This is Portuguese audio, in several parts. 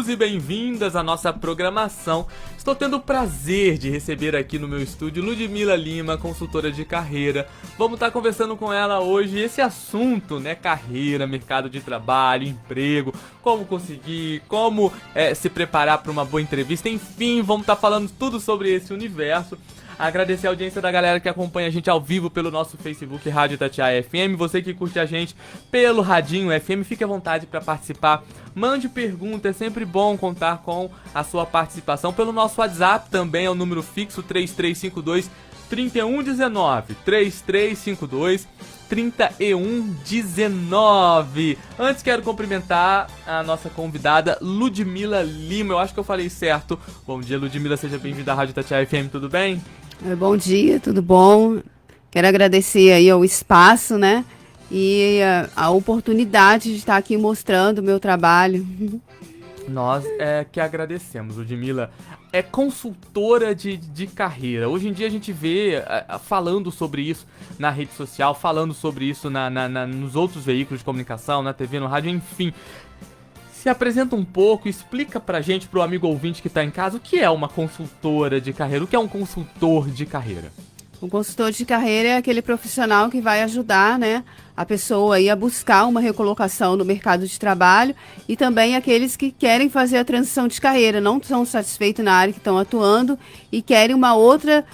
E bem-vindas à nossa programação. Estou tendo o prazer de receber aqui no meu estúdio Ludmila Lima, consultora de carreira. Vamos estar conversando com ela hoje esse assunto, né? Carreira, mercado de trabalho, emprego, como conseguir, como se preparar para uma boa entrevista. Enfim, vamos estar falando tudo sobre esse universo. Agradecer a audiência da galera que acompanha a gente ao vivo pelo nosso Facebook Rádio Itatiaia FM. Você que curte a gente pelo Radinho FM, fique à vontade para participar. Mande pergunta, é sempre bom contar com a sua participação. Pelo nosso WhatsApp também é o número fixo 3352-3119. 3352-3119. Antes quero cumprimentar a nossa convidada Ludmila Lima. Eu acho que eu falei certo. Bom dia, Ludmila, seja bem-vinda à Rádio Itatiaia FM, tudo bem? Bom dia, tudo bom? Quero agradecer aí ao espaço, né? E a oportunidade de estar aqui mostrando o meu trabalho. Nós que agradecemos. Ludmila é consultora de carreira. Hoje em dia a gente vê falando sobre isso na rede social, falando sobre isso nos outros veículos de comunicação, na TV, no rádio, enfim. Se apresenta um pouco, explica pra gente, pro amigo ouvinte que tá em casa, o que é uma consultora de carreira, o que é um consultor de carreira? Um consultor de carreira é aquele profissional que vai ajudar, né, a pessoa aí a buscar uma recolocação no mercado de trabalho e também aqueles que querem fazer a transição de carreira, não estão satisfeitos na área que estão atuando e querem uma outra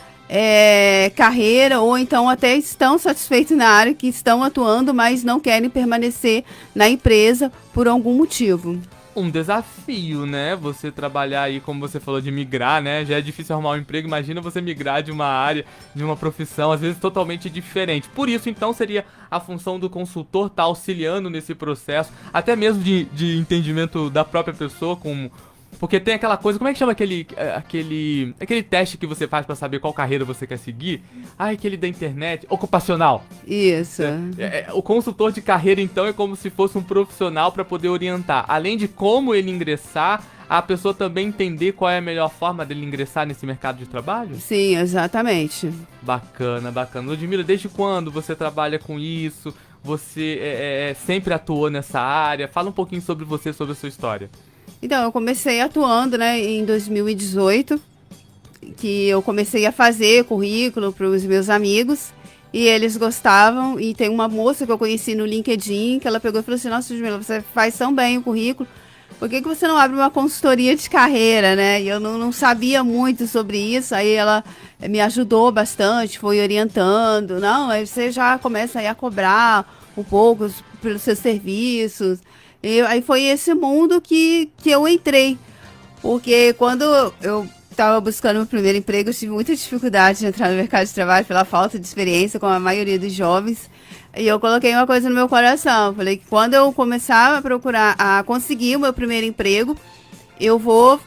carreira, ou então até estão satisfeitos na área que estão atuando, mas não querem permanecer na empresa por algum motivo. Um desafio, né? Você trabalhar aí, como você falou, de migrar, né? Já é difícil arrumar um emprego, imagina você migrar de uma área, de uma profissão, às vezes totalmente diferente. Por isso, então, seria a função do consultor estar auxiliando nesse processo, até mesmo de entendimento da própria pessoa, porque tem aquela coisa, como é que chama aquele teste que você faz pra saber qual carreira você quer seguir? Aquele da internet, ocupacional. Isso. O consultor de carreira, então, é como se fosse um profissional para poder orientar. Além de como ele ingressar, a pessoa também entender qual é a melhor forma dele ingressar nesse mercado de trabalho? Sim, exatamente. Bacana, bacana. Ludmila, desde quando você trabalha com isso? Você sempre atuou nessa área? Fala um pouquinho sobre você, sobre a sua história. Então, eu comecei atuando, né, em 2018, que eu comecei a fazer currículo para os meus amigos e eles gostavam. E tem uma moça que eu conheci no LinkedIn que ela pegou e falou assim: nossa, Ludmila, você faz tão bem o currículo, por que você não abre uma consultoria de carreira, né? E eu não sabia muito sobre isso, aí ela me ajudou bastante, foi orientando. Não, aí você já começa aí a cobrar um pouco pelos seus serviços. E aí foi esse mundo que eu entrei, porque quando eu estava buscando meu primeiro emprego, eu tive muita dificuldade de entrar no mercado de trabalho pela falta de experiência, como a maioria dos jovens, e eu coloquei uma coisa no meu coração, falei que quando eu começar a procurar, a conseguir o meu primeiro emprego, eu vou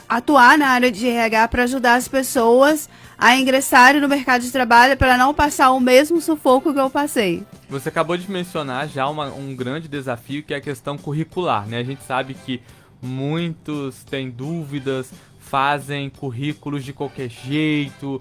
atuar na área de RH para ajudar as pessoas a ingressarem no mercado de trabalho para não passar o mesmo sufoco que eu passei. Você acabou de mencionar já um grande desafio, que é a questão curricular, né? A gente sabe que muitos têm dúvidas, fazem currículos de qualquer jeito.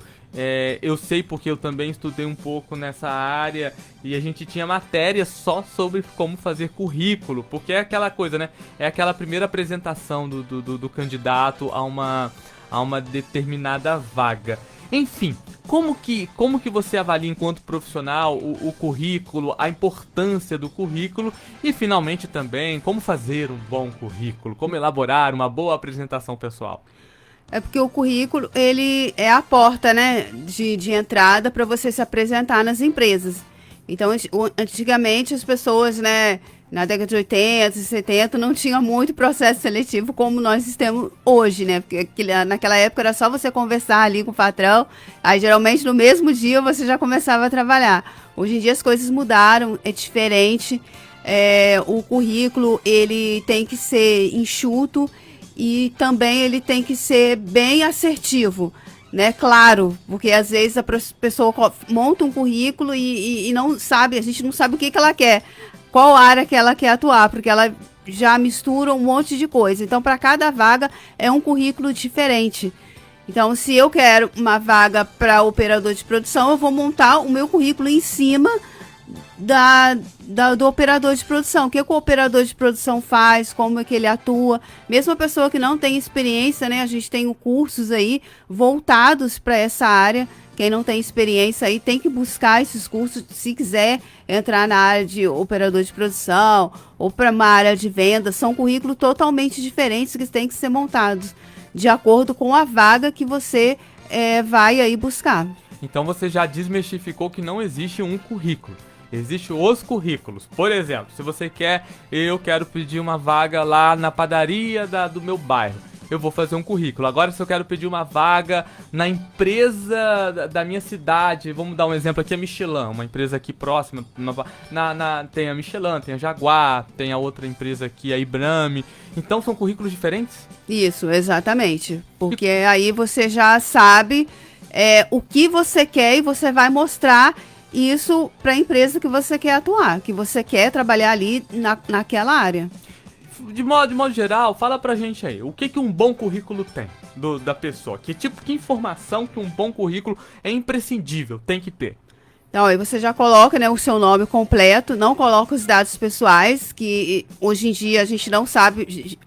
Eu sei porque eu também estudei um pouco nessa área e a gente tinha matéria só sobre como fazer currículo, porque é aquela coisa, né? É aquela primeira apresentação do candidato a uma determinada vaga. Enfim, como que você avalia enquanto profissional o currículo, a importância do currículo e finalmente também como fazer um bom currículo, como elaborar uma boa apresentação pessoal? É porque o currículo, ele é a porta, né, de entrada para você se apresentar nas empresas. Então, antigamente as pessoas, né, na década de 80, 70, não tinha muito processo seletivo como nós temos hoje, né? Porque naquela época era só você conversar ali com o patrão, aí geralmente no mesmo dia você já começava a trabalhar. Hoje em dia as coisas mudaram, é diferente. O currículo, ele tem que ser enxuto e também ele tem que ser bem assertivo, né? Claro, porque às vezes a pessoa monta um currículo e não sabe, a gente não sabe o que ela quer. Qual área que ela quer atuar, porque ela já mistura um monte de coisa. Então, para cada vaga é um currículo diferente. Então, se eu quero uma vaga para operador de produção, eu vou montar o meu currículo em cima do operador de produção. O que o operador de produção faz, como é que ele atua. Mesmo a pessoa que não tem experiência, né? A gente tem cursos aí voltados para essa área. Quem não tem experiência aí tem que buscar esses cursos se quiser entrar na área de operador de produção ou para uma área de venda. São currículos totalmente diferentes que têm que ser montados de acordo com a vaga que você vai aí buscar. Então você já desmistificou que não existe um currículo. Existem os currículos. Por exemplo, se você eu quero pedir uma vaga lá na padaria do meu bairro. Eu vou fazer um currículo. Agora, se eu quero pedir uma vaga na empresa da minha cidade, vamos dar um exemplo aqui, a Michelin, uma empresa aqui próxima, tem a Michelin, tem a Jaguar, tem a outra empresa aqui, a Ibrame. Então, são currículos diferentes? Isso, exatamente. Porque aí você já sabe o que você quer e você vai mostrar isso para a empresa que você quer atuar, que você quer trabalhar ali naquela área. De modo geral, fala pra gente aí, o que um bom currículo tem da pessoa? Que informação que um bom currículo é imprescindível, tem que ter? Então, aí você já coloca, né, o seu nome completo, não coloca os dados pessoais, que hoje em dia a gente não sabe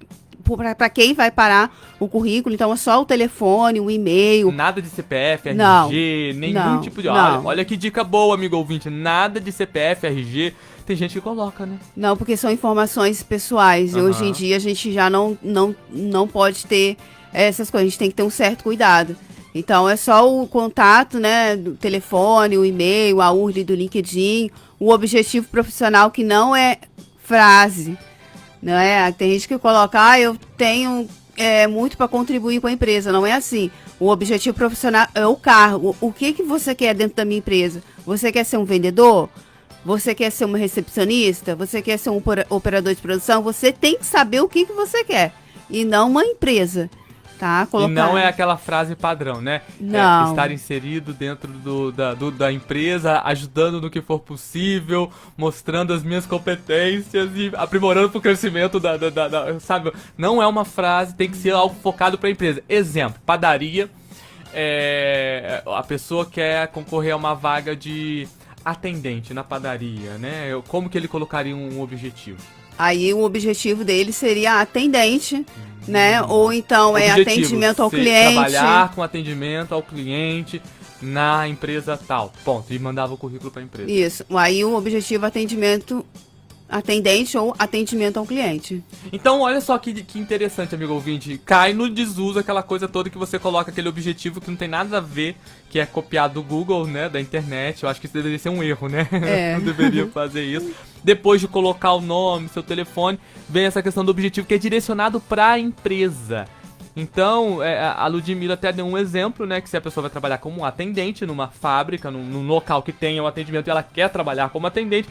para quem vai parar o currículo, então é só o telefone, o e-mail. Nada de CPF, RG, não, nenhum tipo de... Olha que dica boa, amigo ouvinte, nada de CPF, RG... Tem gente que coloca, né? Não, porque são informações pessoais. E hoje em dia a gente já não pode ter essas coisas. A gente tem que ter um certo cuidado. Então é só o contato, né? Do telefone, o e-mail, a URL do LinkedIn, o objetivo profissional que não é frase. Não é? Tem gente que coloca, eu tenho muito para contribuir com a empresa. Não é assim. O objetivo profissional é o cargo. O que você quer dentro da minha empresa? Você quer ser um vendedor? Você quer ser uma recepcionista? Você quer ser um operador de produção? Você tem que saber o que você quer. E não uma empresa. Tá? E não é aquela frase padrão, né? Não. Estar inserido dentro da empresa, ajudando no que for possível, mostrando as minhas competências e aprimorando pro crescimento sabe? Não é uma frase, tem que ser algo focado para a empresa. Exemplo, padaria. A pessoa quer concorrer a uma vaga de atendente na padaria, né? Como que ele colocaria um objetivo? Aí o objetivo dele seria atendente, né? Ou então atendimento ao cliente. Trabalhar com atendimento ao cliente na empresa tal. Ponto. E mandava o currículo para a empresa. Isso. Aí o objetivo atendente ou atendimento ao cliente. Então, olha só que interessante, amigo ouvinte. Cai no desuso aquela coisa toda que você coloca aquele objetivo que não tem nada a ver, que é copiado do Google, né, da internet. Eu acho que isso deveria ser um erro, né? Não deveria fazer isso. Depois de colocar o nome, seu telefone, vem essa questão do objetivo que é direcionado para a empresa. Então, a Ludmila até deu um exemplo, né, que se a pessoa vai trabalhar como atendente numa fábrica, num local que tenha um atendimento e ela quer trabalhar como atendente,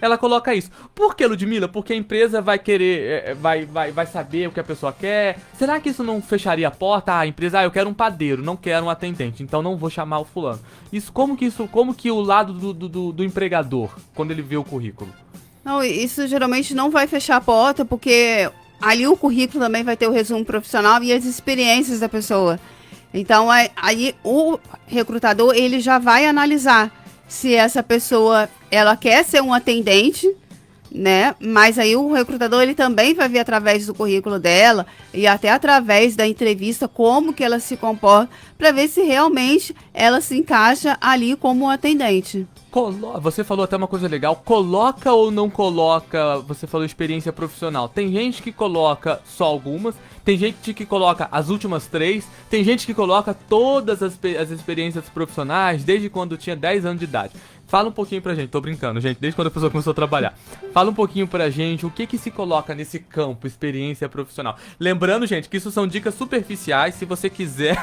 ela coloca isso. Por que, Ludmila? Porque a empresa vai querer, vai saber o que a pessoa quer. Será que isso não fecharia a porta? A empresa, eu quero um padeiro, não quero um atendente, então não vou chamar o fulano. Como que o lado do empregador, quando ele vê o currículo? Não, isso geralmente não vai fechar a porta, porque ali o currículo também vai ter o resumo profissional e as experiências da pessoa. Então, aí o recrutador, ele já vai analisar se essa pessoa, ela quer ser um atendente, né? Mas aí o recrutador, ele também vai ver através do currículo dela e até através da entrevista como que ela se comporta, para ver se realmente ela se encaixa ali como atendente. Você falou até uma coisa legal, coloca ou não coloca, você falou experiência profissional. Tem gente que coloca só algumas, tem gente que coloca as últimas 3, tem gente que coloca todas as experiências profissionais desde quando tinha 10 anos de idade. Fala um pouquinho pra gente, tô brincando, gente, desde quando a pessoa começou a trabalhar. Fala um pouquinho pra gente o que se coloca nesse campo, experiência profissional. Lembrando, gente, que isso são dicas superficiais, se você quiser,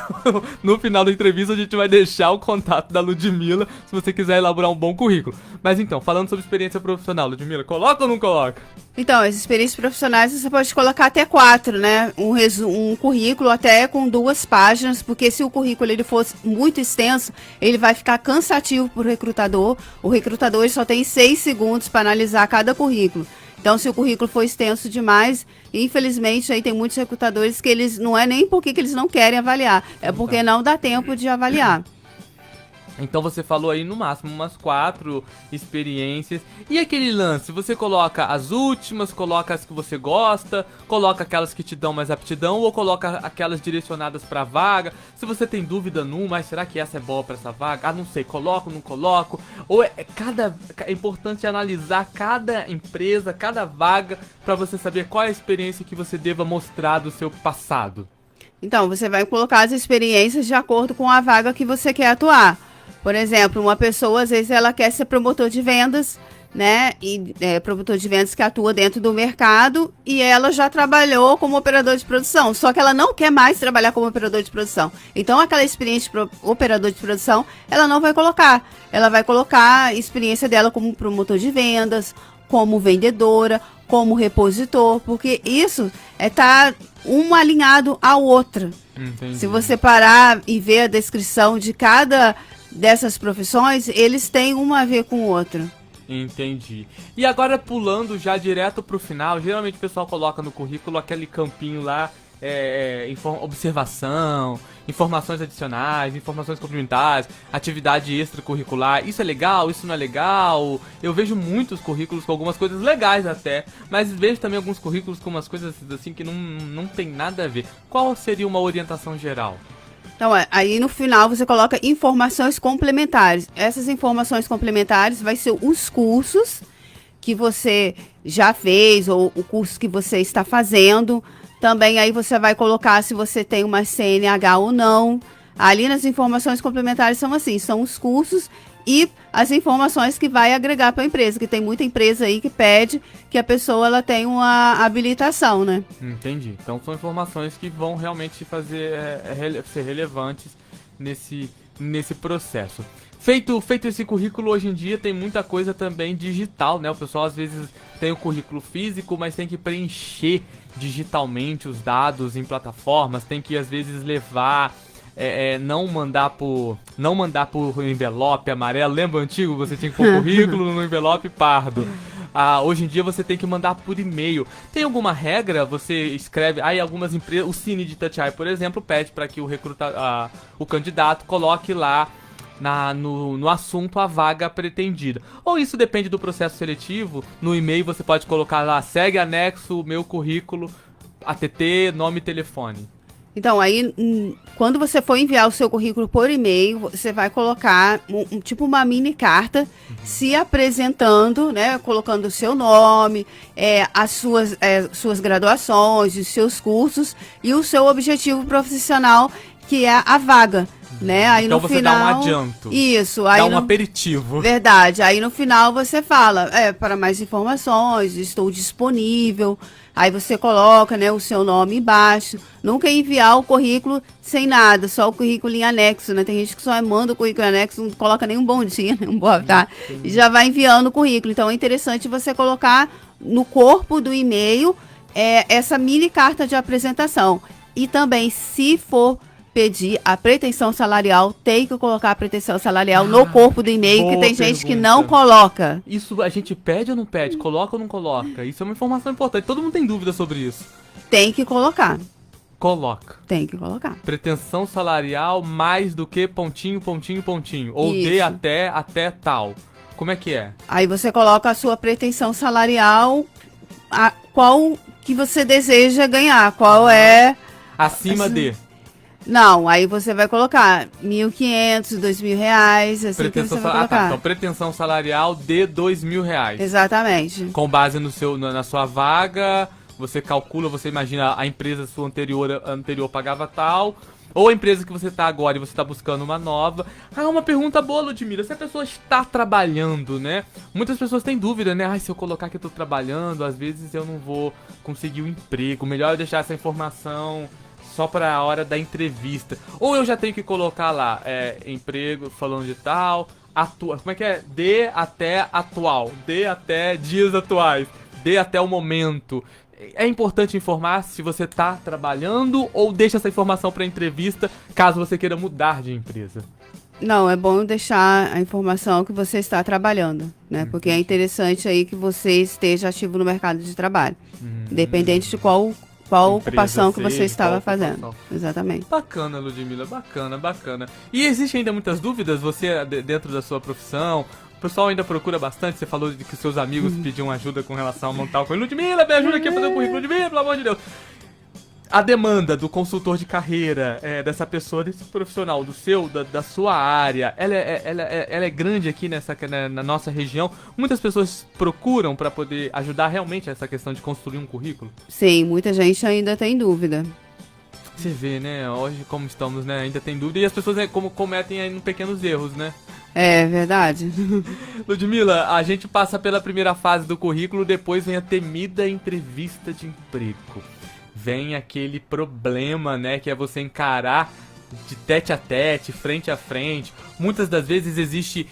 no final da entrevista a gente vai deixar o contato da Ludmila, se você quiser elaborar um bom currículo. Mas então, falando sobre experiência profissional, Ludmila, coloca ou não coloca? Então, as experiências profissionais você pode colocar até 4, né? Um currículo até com 2 páginas, porque se o currículo ele fosse muito extenso, ele vai ficar cansativo para o recrutador. O recrutador só tem 6 segundos para analisar cada currículo. Então, se o currículo for extenso demais, infelizmente, aí tem muitos recrutadores que eles não é nem porque que eles não querem avaliar, é porque não dá tempo de avaliar. Então você falou aí no máximo umas 4 experiências. E aquele lance, você coloca as últimas, coloca as que você gosta, coloca aquelas que te dão mais aptidão ou coloca aquelas direcionadas pra vaga. Se você tem dúvida numa, mas será que essa é boa pra essa vaga? Ah, não sei, coloco, não coloco. Ou é importante analisar cada empresa, cada vaga, pra você saber qual é a experiência que você deva mostrar do seu passado. Então, você vai colocar as experiências de acordo com a vaga que você quer atuar. Por exemplo, uma pessoa, às vezes, ela quer ser promotor de vendas, né? E promotor de vendas que atua dentro do mercado e ela já trabalhou como operador de produção, só que ela não quer mais trabalhar como operador de produção. Então, aquela experiência de operador de produção, ela não vai colocar. Ela vai colocar a experiência dela como promotor de vendas, como vendedora, como repositor, porque isso tá um alinhado ao outro. Entendi. Se você parar e ver a descrição de cada dessas profissões, eles têm uma a ver com o outro. Entendi. E agora pulando já direto pro final, geralmente o pessoal coloca no currículo aquele campinho lá, observação, informações adicionais, informações complementares, atividade extracurricular. Isso é legal? Isso não é legal? Eu vejo muitos currículos com algumas coisas legais até, mas vejo também alguns currículos com umas coisas assim que não tem nada a ver. Qual seria uma orientação geral? Então, aí no final você coloca informações complementares. Essas informações complementares vai ser os cursos que você já fez ou o curso que você está fazendo. Também aí você vai colocar se você tem uma CNH ou não. Ali nas informações complementares são assim, são os cursos e as informações que vai agregar para a empresa, que tem muita empresa aí que pede que a pessoa ela tenha uma habilitação, né? Entendi. Então são informações que vão realmente fazer ser relevantes nesse processo. Feito esse currículo, hoje em dia tem muita coisa também digital, né? O pessoal às vezes tem o currículo físico, mas tem que preencher digitalmente os dados em plataformas, tem que às vezes levar... não mandar por envelope amarelo. Lembra o antigo? Você tinha que pôr currículo no envelope pardo. Hoje em dia você tem que mandar por e-mail. Tem alguma regra? Você escreve... Aí algumas empresas... O Cine de Itatiaia, por exemplo, pede para que o candidato coloque lá no assunto a vaga pretendida. Ou isso depende do processo seletivo. No e-mail você pode colocar lá: segue anexo meu currículo, ATT, nome e telefone. Então, aí, quando você for enviar o seu currículo por e-mail, você vai colocar tipo uma mini carta, se apresentando, né, colocando o seu nome, as suas graduações, os seus cursos e o seu objetivo profissional, que é a vaga, né? Aí então no você final, dá um adianto. Isso. Aí dá um aperitivo. Verdade. Aí no final você fala, para mais informações, estou disponível. Aí você coloca, né, o seu nome embaixo. Nunca enviar o currículo sem nada, só o currículo em anexo, né? Tem gente que só manda o currículo em anexo, não coloca nem um bom dia, nem um boa tarde, e já vai enviando o currículo. Então é interessante você colocar no corpo do e-mail essa mini carta de apresentação. E também, se for pedir a pretensão salarial, tem que colocar a pretensão salarial no corpo do e-mail, que tem gente que não coloca. Isso a gente pede ou não pede? Coloca ou não coloca? Isso é uma informação importante. Todo mundo tem dúvida sobre isso. Tem que colocar. Coloca. Tem que colocar. Pretensão salarial mais do que pontinho, pontinho, pontinho. Ou Isso. de até tal. Como é que é? Aí você coloca a sua pretensão salarial, qual que você deseja ganhar, qual é... Acima de... Não, aí você vai colocar R$1.500, R$2.000, assim que você vai colocar. Então, pretensão salarial de R$2.000. Exatamente. Com base na sua vaga, você calcula, você imagina a empresa sua anterior pagava tal, ou a empresa que você está agora e você está buscando uma nova. Uma pergunta boa, Ludmila, se a pessoa está trabalhando, né? Muitas pessoas têm dúvida, né? Se eu colocar que eu estou trabalhando, às vezes eu não vou conseguir um emprego, melhor eu deixar essa informação só para a hora da entrevista. Ou eu já tenho que colocar lá, emprego falando de tal, como é que é? De até atual, de até dias atuais, de até o momento. É importante informar se você está trabalhando ou deixa essa informação para entrevista caso você queira mudar de empresa? Não, é bom deixar a informação que você está trabalhando, né? Porque é interessante aí que você esteja ativo no mercado de trabalho. Independente de qual qual empresa ocupação que seja, você estava qual fazendo. ocupação. Exatamente. Bacana, Ludmila, bacana, bacana. E existe ainda muitas dúvidas, você, dentro da sua profissão? O pessoal ainda procura bastante, você falou de que seus amigos pediam ajuda com relação a montar o currículo. Ludmila, me ajuda aqui a fazer o currículo, Ludmila, pelo amor de Deus. A demanda do consultor de carreira, dessa pessoa, desse profissional, da sua área, ela é grande aqui na nossa região. Muitas pessoas procuram para poder ajudar realmente essa questão de construir um currículo. Sim, muita gente ainda tem dúvida. Você vê, né, hoje como estamos, né, ainda tem dúvida e as pessoas como cometem aí pequenos erros, né? É verdade. Ludmila, a gente passa pela primeira fase do currículo, depois vem a temida entrevista de emprego. Vem aquele problema, né, que é você encarar de tete a tete, frente a frente. Muitas das vezes existe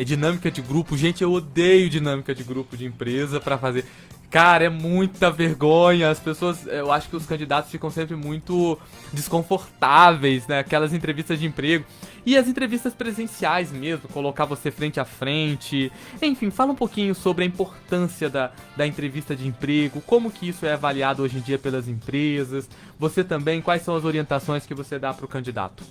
dinâmica de grupo. Gente, eu odeio dinâmica de grupo de empresa pra fazer. Cara, é muita vergonha. As pessoas, eu acho que os candidatos ficam sempre muito desconfortáveis, né? Aquelas entrevistas de emprego. E as entrevistas presenciais mesmo, colocar você frente a frente. Enfim, fala um pouquinho sobre a importância da entrevista de emprego, como que isso é avaliado hoje em dia pelas empresas. Você também, quais são as orientações que você dá para o candidato?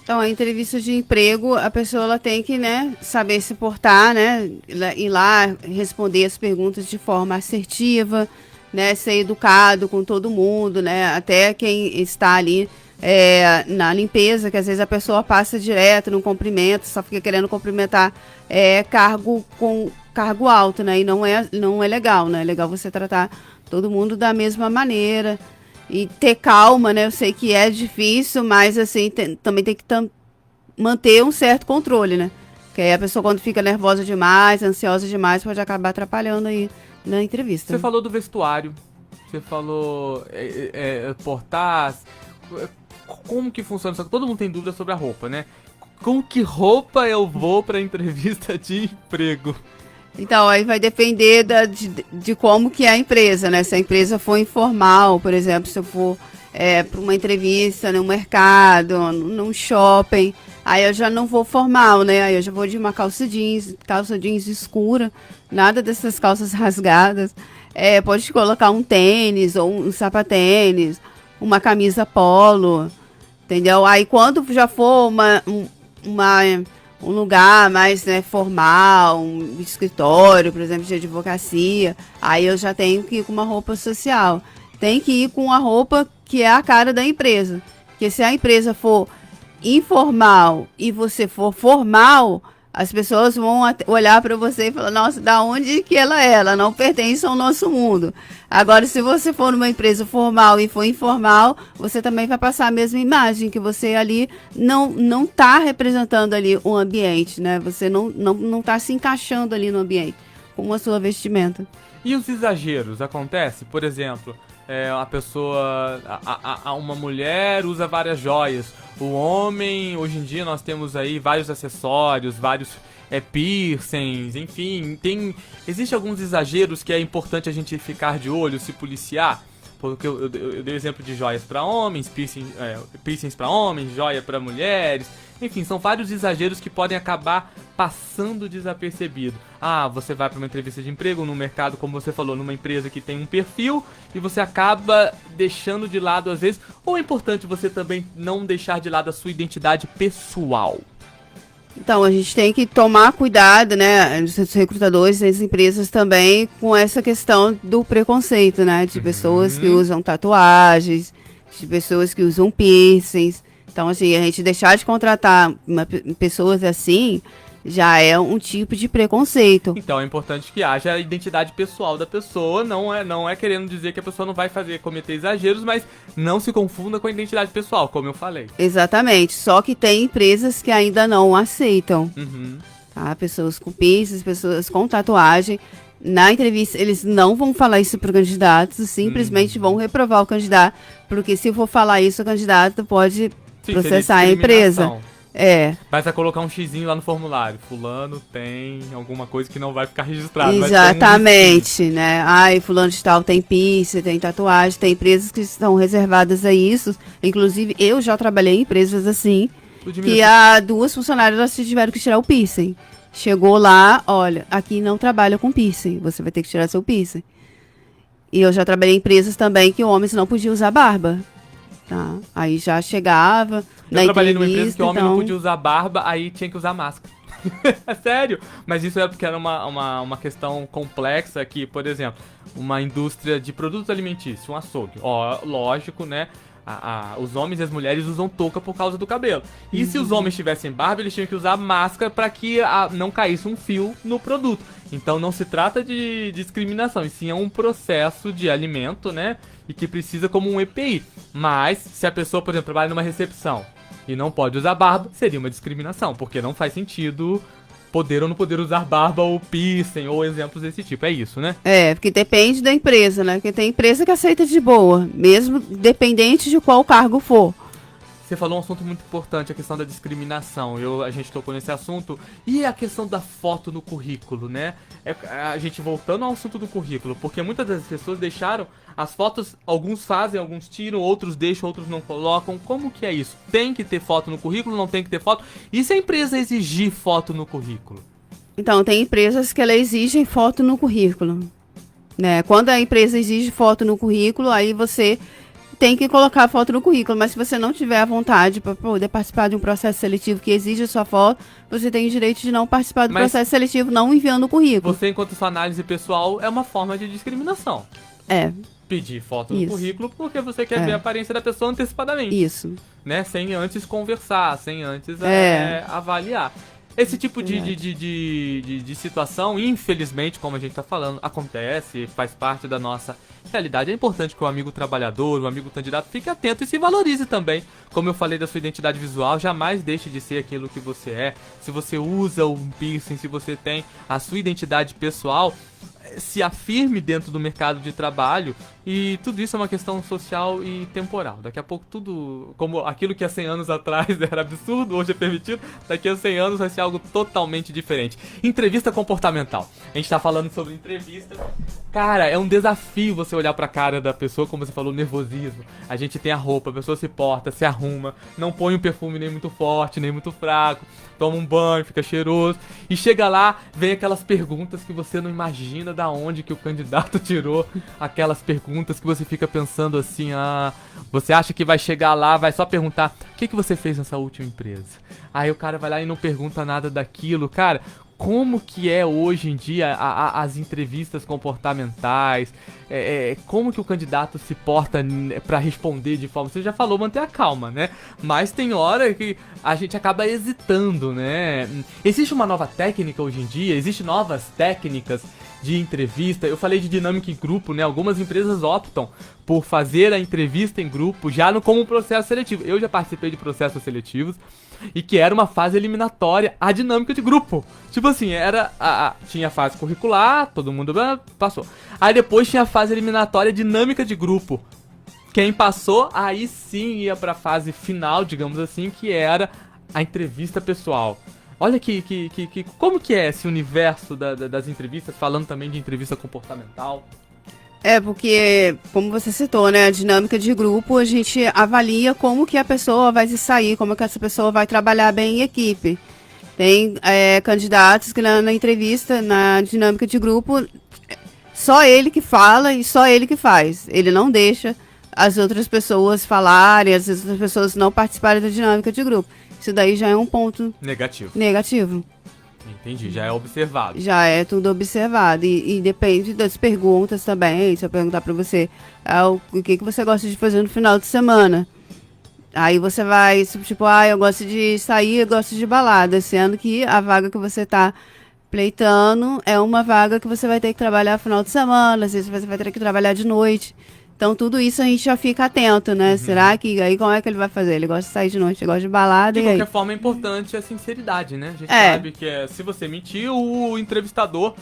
Então, a entrevista de emprego, a pessoa ela tem que, né, saber se portar, né, ir lá responder as perguntas de forma assertiva, né, ser educado com todo mundo, né, até quem está ali na limpeza, que às vezes a pessoa passa direto, não cumprimenta, só fica querendo cumprimentar cargo alto, né, e não é legal, né, é legal você tratar todo mundo da mesma maneira. E ter calma, né? Eu sei que é difícil, mas assim, também tem que manter um certo controle, né? Porque aí a pessoa, quando fica nervosa demais, ansiosa demais, pode acabar atrapalhando aí na entrevista. Você falou do vestuário, você falou portar. Como que funciona isso? Todo mundo tem dúvida sobre a roupa, né? Com que roupa eu vou pra entrevista de emprego? Então, aí vai depender de como que é a empresa, né? Se a empresa for informal, por exemplo, se eu for para uma entrevista no mercado, num shopping, aí eu já não vou formal, né? Aí eu já vou de uma calça jeans escura, nada dessas calças rasgadas. Pode colocar um tênis ou um sapatênis, uma camisa polo, entendeu? Aí quando já for um lugar mais, né, formal, um escritório, por exemplo, de advocacia, aí eu já tenho que ir com uma roupa social. Tem que ir com a roupa que é a cara da empresa. Porque se a empresa for informal e você for formal, as pessoas vão olhar para você e falar, nossa, da onde que ela é? Ela não pertence ao nosso mundo. Agora, se você for numa empresa formal e for informal, você também vai passar a mesma imagem, que você ali não está representando ali o ambiente, né? Você não está se encaixando ali no ambiente com a sua vestimenta. E os exageros? Acontece? Por exemplo, a pessoa, uma mulher usa várias joias. O homem, hoje em dia nós temos aí vários acessórios, vários piercings, enfim, existe alguns exageros que é importante a gente ficar de olho, se policiar. Porque eu dei exemplo de joias para homens, piercings para homens, joia para mulheres. Enfim, são vários exageros que podem acabar passando desapercebido. Você vai para uma entrevista de emprego no mercado, como você falou, numa empresa que tem um perfil, e você acaba deixando de lado às vezes. Ou é importante você também não deixar de lado a sua identidade pessoal? Então, a gente tem que tomar cuidado, né, os recrutadores e as empresas também, com essa questão do preconceito, né, de pessoas que usam tatuagens, de pessoas que usam piercings. Então, assim, a gente deixar de contratar pessoas assim já é um tipo de preconceito. Então, é importante que haja a identidade pessoal da pessoa, não é querendo dizer que a pessoa não vai cometer exageros, mas não se confunda com a identidade pessoal, como eu falei. Exatamente, só que tem empresas que ainda não aceitam, tá? Pessoas com piercings, pessoas com tatuagem. Na entrevista, eles não vão falar isso para o candidato, simplesmente vão reprovar o candidato, porque se for falar isso, o candidato pode processar a empresa. Vai colocar um xizinho lá no formulário. Fulano tem alguma coisa que não vai ficar registrado. Exatamente, né? Fulano de tal tem piercing, tem tatuagem, tem empresas que estão reservadas a isso. Inclusive, eu já trabalhei em empresas assim, que há 2 funcionárias elas tiveram que tirar o piercing. Chegou lá, olha, aqui não trabalha com piercing, você vai ter que tirar seu piercing. E eu já trabalhei em empresas também que homens não podiam usar barba. Tá? Aí já chegava Eu trabalhei numa empresa que o homem não então... podia usar barba, aí tinha que usar máscara. É sério, mas isso era porque era uma questão complexa que, por exemplo, uma indústria de produtos alimentícios, um açougue. Ó, lógico, né? Os homens e as mulheres usam touca por causa do cabelo. E se os homens tivessem barba, eles tinham que usar máscara para que não caísse um fio no produto. Então não se trata de discriminação, e sim é um processo de alimento, né? E que precisa como um EPI. Mas se a pessoa, por exemplo, trabalha numa recepção e não pode usar barba, seria uma discriminação, porque não faz sentido poder ou não poder usar barba ou piercing ou exemplos desse tipo. É isso, né? É, porque depende da empresa, né? Porque tem empresa que aceita de boa, mesmo dependente de qual cargo for. Você falou um assunto muito importante, a questão da discriminação. A gente tocou nesse assunto. E a questão da foto no currículo, né? A gente voltando ao assunto do currículo, porque muitas das pessoas deixaram as fotos, alguns fazem, alguns tiram, outros deixam, outros não colocam. Como que é isso? Tem que ter foto no currículo, não tem que ter foto? E se a empresa exigir foto no currículo? Então, tem empresas que elas exigem foto no currículo, né? Quando a empresa exige foto no currículo, aí você tem que colocar a foto no currículo, mas se você não tiver a vontade para poder participar de um processo seletivo que exige a sua foto, você tem o direito de não participar do processo seletivo não enviando o currículo. Você, enquanto sua análise pessoal, é uma forma de discriminação. É. Pedir foto no currículo porque você quer ver a aparência da pessoa antecipadamente. Isso. Né? Sem antes conversar, sem antes avaliar. Esse tipo de situação, infelizmente, como a gente tá falando, acontece, faz parte da nossa realidade. É importante que o amigo trabalhador, o amigo candidato, fique atento e se valorize também. Como eu falei da sua identidade visual, jamais deixe de ser aquilo que você é. Se você usa um piercing, se você tem a sua identidade pessoal, se afirme dentro do mercado de trabalho, e tudo isso é uma questão social e temporal. Daqui a pouco tudo, como aquilo que há 100 anos atrás era absurdo, hoje é permitido, daqui a 100 anos vai ser algo totalmente diferente. Entrevista comportamental. A gente tá falando sobre entrevista. Cara, é um desafio você olhar pra cara da pessoa, como você falou, nervosismo. A gente tem a roupa, a pessoa se porta, se arruma, não põe um perfume nem muito forte, nem muito fraco, toma um banho, fica cheiroso, e chega lá, vem aquelas perguntas que você não imagina da onde que o candidato tirou, aquelas perguntas que você fica pensando assim, você acha que vai chegar lá, vai só perguntar, o que você fez nessa última empresa? Aí o cara vai lá e não pergunta nada daquilo. Cara, como que é hoje em dia as entrevistas comportamentais, como que o candidato se porta pra responder de forma... Você já falou manter a calma, né? Mas tem hora que a gente acaba hesitando, né? Existe uma nova técnica hoje em dia, existem novas técnicas de entrevista. Eu falei de dinâmica em grupo, né? Algumas empresas optam por fazer a entrevista em grupo já como um processo seletivo. Eu já participei de processos seletivos e que era uma fase eliminatória, a dinâmica de grupo. Tipo assim, tinha a fase curricular, todo mundo passou. Aí depois tinha a fase eliminatória, dinâmica de grupo. Quem passou, aí sim ia pra fase final, digamos assim, que era a entrevista pessoal. Olha como que é esse universo das entrevistas, falando também de entrevista comportamental. Porque, como você citou, né, a dinâmica de grupo, a gente avalia como que a pessoa vai se sair, como que essa pessoa vai trabalhar bem em equipe. Tem candidatos que na entrevista, na dinâmica de grupo, só ele que fala e só ele que faz. Ele não deixa as outras pessoas falarem, as outras pessoas não participarem da dinâmica de grupo. Isso daí já é um ponto negativo. Entendi, já é observado. Já é tudo observado. E depende das perguntas também. Se eu perguntar pra você o que você gosta de fazer no final de semana. Aí você vai, tipo, eu gosto de sair, eu gosto de balada. Sendo que a vaga que você tá pleitando é uma vaga que você vai ter que trabalhar no final de semana. Às vezes você vai ter que trabalhar de noite. Então, tudo isso a gente já fica atento, né? Uhum. Será que aí como é que ele vai fazer? Ele gosta de sair de noite, ele gosta de balada. De qualquer forma, é importante a sinceridade, né? A gente sabe que se você mentir, o entrevistador,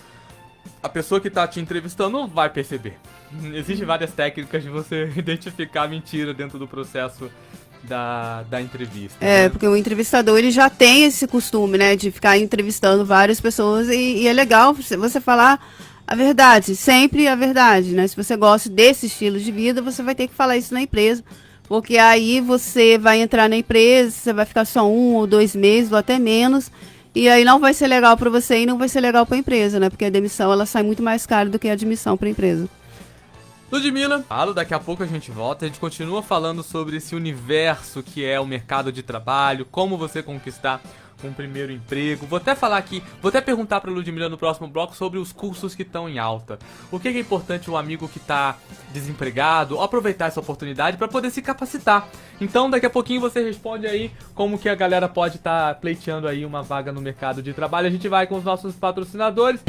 a pessoa que tá te entrevistando, vai perceber. Existem várias técnicas de você identificar a mentira dentro do processo da entrevista. Né? Porque o entrevistador, ele já tem esse costume, né? De ficar entrevistando várias pessoas e é legal você falar a verdade, sempre a verdade, né? Se você gosta desse estilo de vida, você vai ter que falar isso na empresa, porque aí você vai entrar na empresa, você vai ficar só 1 ou 2 meses, ou até menos, e aí não vai ser legal para você e não vai ser legal para a empresa, né? Porque a demissão, ela sai muito mais cara do que a admissão para a empresa. Ludmila, falo, daqui a pouco a gente volta, a gente continua falando sobre esse universo que é o mercado de trabalho, como você conquistar um primeiro emprego. Vou até falar aqui, vou até perguntar pra Ludmila no próximo bloco sobre os cursos que estão em alta. O que é importante o amigo que tá desempregado aproveitar essa oportunidade para poder se capacitar. Então daqui a pouquinho você responde aí como que a galera pode estar pleiteando aí uma vaga no mercado de trabalho. A gente vai com os nossos patrocinadores.